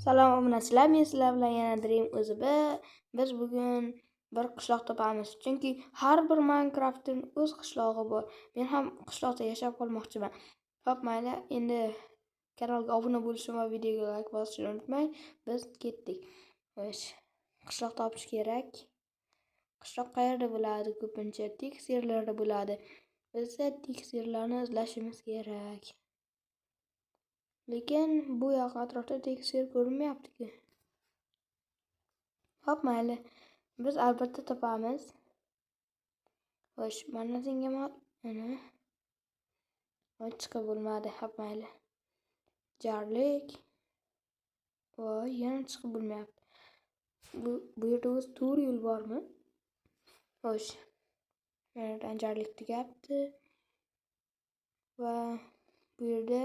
Salom obunachilar, men sizlar bilan yana Dream o'zida. Biz bugun bir qishloq topamiz. Chunki har bir Minecraftning o'z qishlog'i bor. Men ham qishloqda yashab qolmoqchiman. Xo'p, mayli, endi kanalga obuna bo'lishni va videoga like bosishni unutmang. Biz ketdik. Xo'sh, qishloq topish kerak. Qishloq qayerda bo'ladi? Ko'pincha teksirlarda bo'ladi. Biz teksirlarni izlashimiz kerak. Lekin bu yoq atrofda teksir ko'rinmayapti-ku. Hop, mayli. Biz albatta topamiz. Xo'sh, mana senga mana. Voy, chiqib bo'lmadi. Hop, mayli. Jarlik. Voy, yana chiqib bo'lmayapti. Bu yerda o'zi to'g'ri yo'l bormi? Xo'sh. Mana jarlik tugabdi. Va bu yerda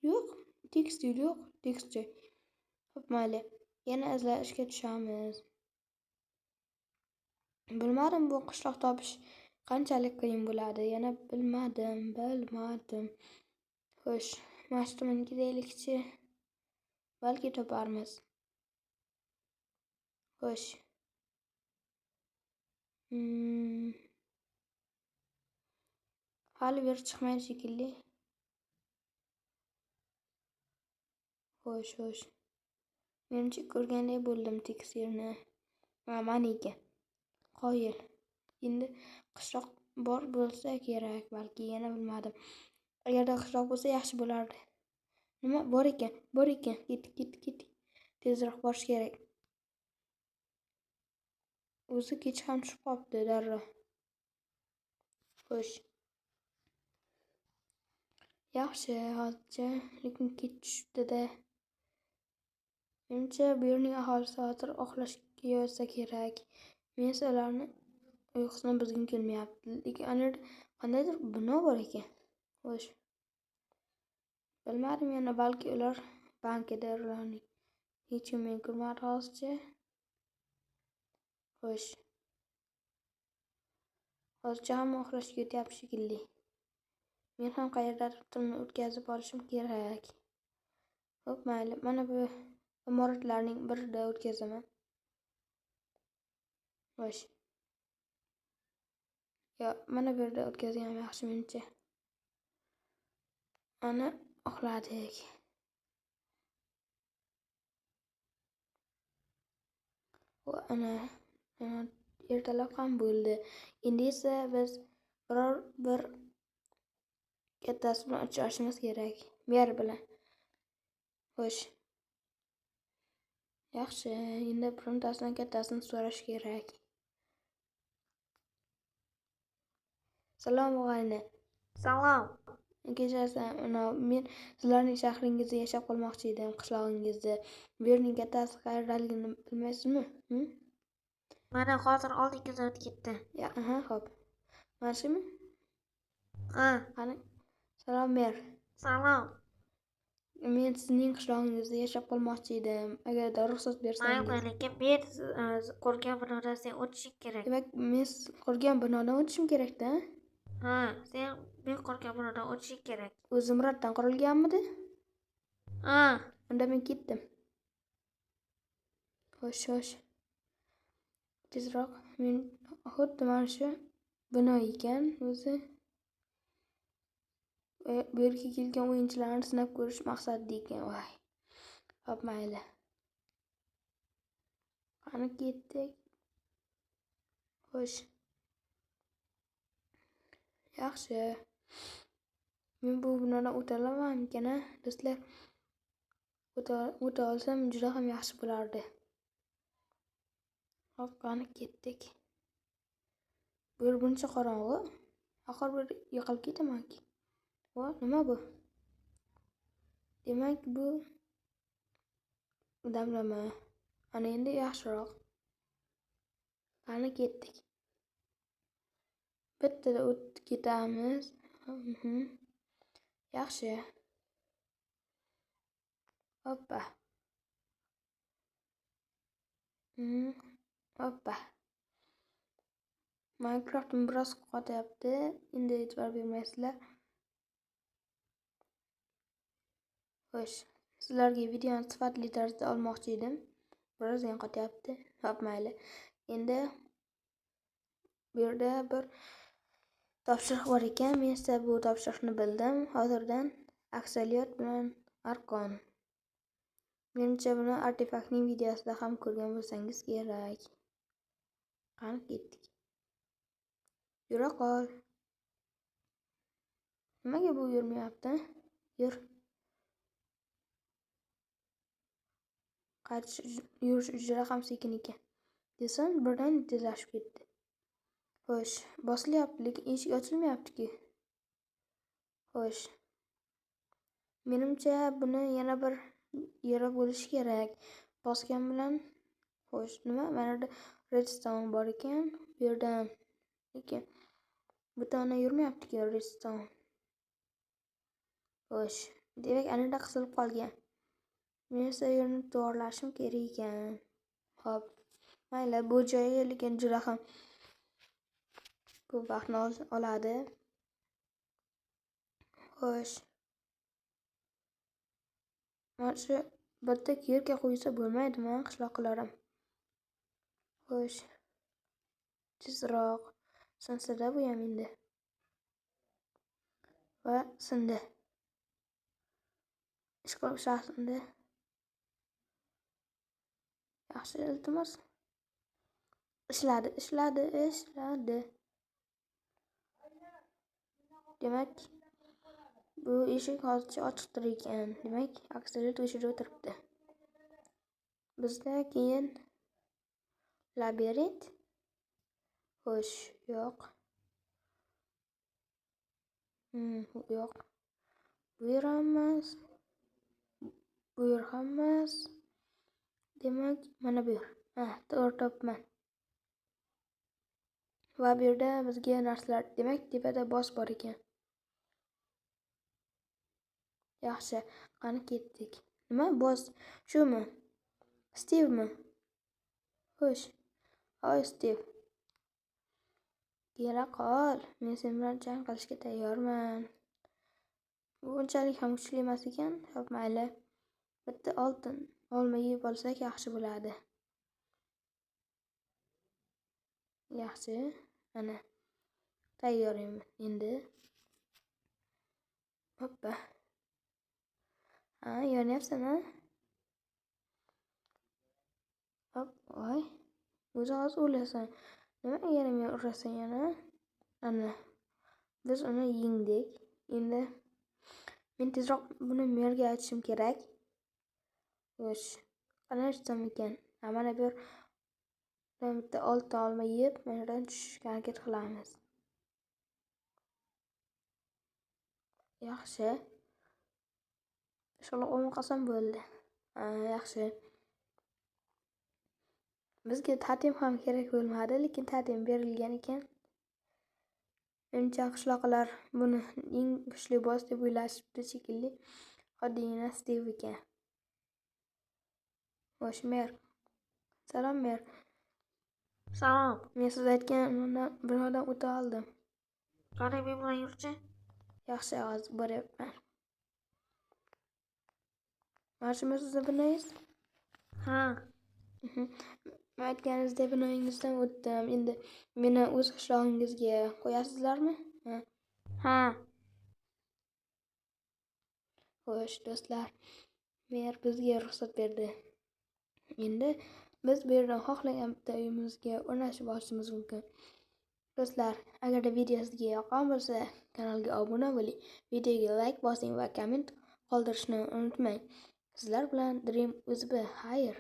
yo'q, tekstil yo'q, tekstil. Hop, mayli. Yana izlashga tushamiz. Bilmadim bu qishloq topish qanchalik qiyin bo'ladi. Yana bilmadim. Xo'sh, mashtumanga deylikchi. Balki toparmiz. Xo'sh. Hali bir chiqmaydi shekilli. Xo'sh. Menimcha ko'rgandek bo'ldim tekstirni. Mana ekan. Qoyil. Endi qishloq bor bo'lsa kerak, balki yana bilmadim. Agarda qishloq bo'lsa yaxshi bo'lardi. Nima bor ekan? Ket. Tezroq borish kerak. O'zi kech ham tushib qopti darrov. Xo'sh. Yaxshi, hozircha, lekin kech tushibdi-da. Menimcha bu yerning aholisi hozir uxlashga yotsa kerak. Men ularni uyqusini buzgim kelmayapti. Lekin ana yerda qandaydir bino bor ekan. Xo'sh. Bilmadim, yana balki ular bankidir ularning. Hech kim men ko'rmadi hozircha. Xo'sh. Hozircha hamma uxlashga yotyapti shekilli. Men ham qayerdadir tunni o'tkazib olishim kerak. Xo'p, mayli. Mana bu imoratlarning birida o'tkazaman. Xo'sh. Yo, mana bu yerda o'tkazgan yaxshi menimcha. Ana uxladik. Va ana ertalab ham bo'ldi. Endi esa biz bir kattasi bilan uchrashimiz kerak. Mer bilan. Xo'sh. Yaxshi, endi birontasidan kattasini so'rash kerak. Salom og'ayni. Salom. Kechirasiz, men sizlarning shahringizda yashab qolmoqchi edim, qishlog'ingizda. Bu yerning kattasi qayerdaligini bilmaysizmi? Mana hozir oldingiz o'tib ketdi. Xo'p. Mana shumi? Qani. Salom mer. Salom. Men sizning qishlog'ingizda yashab qolmoqchi edim. Agarda ruxsat bersangiz. Mayli, lekin men qurgan binodan sen o'tishing kerak. Demak, men qurgan binodan o'tishim kerak-da? Sen men qurgan binodan o'tishing kerak. O'zi zimratdan qurilganmidi? Unda men ketdim. Xo'sh. Tezroq. Men xuddi mana shu bino ekan o'zi. Bu yerga kelgan o'yinchilarni sinab ko'rish maqsadida ekan. Voy. Hop, mayli. Qani ketdik. Xo'sh. Yaxshi. Men bu binodan o'ta olamanmikan, do'stlar? O'ta olsam juda ham yaxshi bo'lardi. Hop, qani ketdik. Bu yer buncha qorong'u. Axir bir yiqilib ketaman-ki. Voy, nima bu? Demak, bu damlama. Ana endi yaxshiroq. Qani ketdik. Bittada o'tib ketamiz. Yaxshi. Hoppa. Hoppa. Minecraft'im biroz qotyapti. Endi e'tibor bermaysizlar. Xo'sh, sizlarga videoni sifatli tarzda olmoqchi edim. Biroz qotyapti. Hop, mayli. Endi bu yerda bir topshiriq bor ekan. Men esa bu topshiriqni bildim. Hozirdan aksariyat bilan arqon. Menimcha buni artefaktning videosida ham ko'rgan bo'lsangiz kerak. Qani ketdik. Yura qol. Nimaga bu yurmayapti? Yur. Yurish juda ham sekin ekan. Desam, birdan tezlashib ketdi. Xo'sh, bosilyapti, lekin eshik ochilmayapti-ku. Xo'sh. Menimcha buni yana bir yeri bo'lishi kerak. Bosgan bilan xo'sh, nima? Mana yerda redstone bor ekan. Bu yerdan lekin bu tona yurmayapti-ku redstone. Xo'sh, demak anada qisilib qolgan. Men esa yerni to'g'rilashim kerak ekan. Hop. Mayli, bu joyi lekin juda ham ko'p vaqtni oladi. Xo'sh. Mana shu bitta yerga qo'ysa bo'lmaydimi, qishloqlarim? Xo'sh. Tezroq sinsa-da bu ham endi. Va sindi. Ishqilib shahsindi. Yaxshi, iltimos. Ishladi. Demak, bu eshik hozircha ochiqdir ekan. Demak, aksariyat o'shida o'tiribdi. Bizda keyin labirint. Xo'sh, yo'q. Yo'q. Bu yer ham emas. Demak, mana bu yer. To'g'ri topman. Va bu yerda bizga narsalar, demak, tepada boss bor ekan. Yaxshi, qani ketdik. Nima boss? Shumi? Stevemi? Xo'sh. Hoy Steve. Kela qol. Men sen bilan jang qilishga tayyorman. Bu unchalik ham kuchli emas ekan. Hop, mayli. Bitta oltin olma yeb olsak yaxshi bo'ladi. Yaxshi. Ana. Tayyor endi. Hoppa. Yonyapsan-a? Hop, voy. O'zi hozir o'lasan. Nimaga yana men urasan yana? Ana. Biz uni yengdik. Endi men tezroq buni merga aytishim kerak. Xo'sh. Qani aytsam ekan? Mana bir bitta oltin olma yeb, mana yerdan tushishga harakat qilamiz. Yaxshi. Inshaalloh o'lmaqasam bo'ldi. Yaxshi. Bizga ta'tim ham kerak bo'lmadi, lekin ta'tim berilgan ekan. Menimcha qishloqlar buni eng kuchli boss deb o'ylashibdi shekilli. Oddiygina Steve ekan. Xo'sh, mer. Salom, mer. Salom. Men siz aytgan binodan o'ta oldim. Qani men bilan yurchi? Yaxshi, hozir boryapman. Mana shu sizning binoyingiz? Ha. Men aytganingizdek binoyingizdan o'tdim. Endi meni o'z qishlog'ingizga qo'yasizlarmi? Ha. Xo'sh, do'stlar. Mer bizga ruxsat berdi. Endi biz bu yerdan xohlagan bitta uyimizga o'rnashib olishimiz mumkin. Do'stlar, agarda video sizga yoqqan bo'lsa, kanalga obuna bo'ling, videoga like bosing va komment qoldirishni unutmang. Sizlar bilan Dream UZB. Xayr.